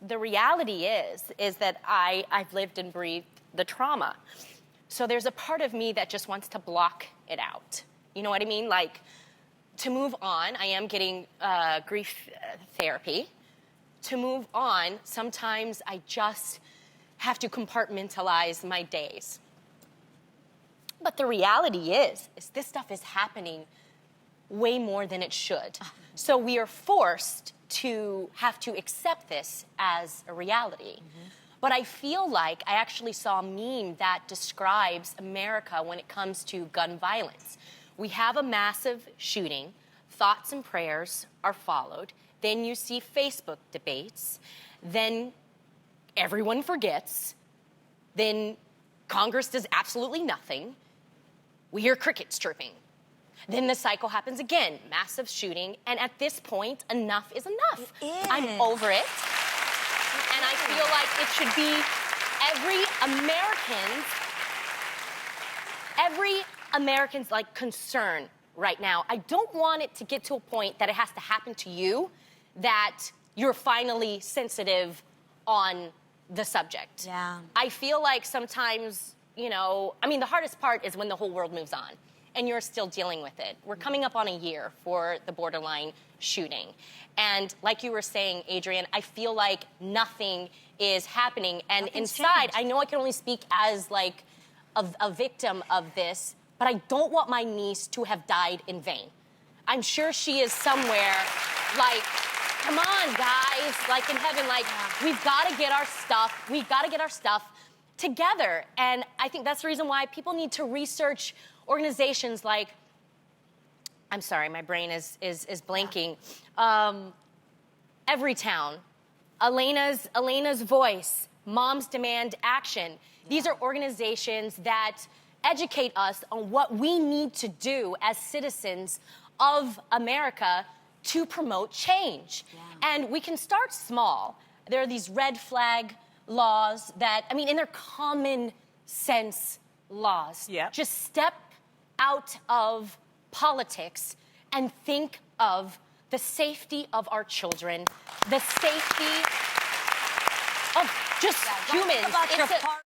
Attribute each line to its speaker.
Speaker 1: the reality is that I've lived and breathed the trauma. So there's a part of me that just wants to block it out. You know what I mean? Like, to move on, I am getting grief therapy. To move on, sometimes I just have to compartmentalize my days. But the reality is this stuff is happening way more than it should. So we are forced to have to accept this as a reality. Mm-hmm. But I feel like I actually saw a meme that describes America when it comes to gun violence. We have a massive shooting, thoughts and prayers are followed, then you see Facebook debates, then everyone forgets, then Congress does absolutely nothing, we hear crickets chirping. Then the cycle happens again, massive shooting, and at this point, enough is enough. I'm over it, and I feel like it should be every American's like concern right now. I don't want it to get to a point that it has to happen to you, that you're finally sensitive on the subject.
Speaker 2: Yeah.
Speaker 1: I feel like sometimes, you know, I mean, the hardest part is when the whole world moves on and you're still dealing with it. We're coming up on a year for the borderline shooting. And like you were saying, Adrienne, I feel like nothing is happening. And
Speaker 2: Nothing's
Speaker 1: inside,
Speaker 2: changed.
Speaker 1: I know I can only speak as like a victim of this, but I don't want my niece to have died in vain. I'm sure she is somewhere like, come on, guys, like in heaven, like, we've got to get our stuff together. And I think that's the reason why people need to research organizations like, I'm sorry, my brain is blanking. Everytown, Elena's Voice, Moms Demand Action. These are organizations that educate us on what we need to do as citizens of America to promote change. Yeah. And we can start small. There are these red flag laws that, I mean, and they're common sense laws.
Speaker 3: Yep.
Speaker 1: Just step out of politics and think of the safety of our children, the safety of just humans.
Speaker 2: About your
Speaker 1: It's a-
Speaker 2: part-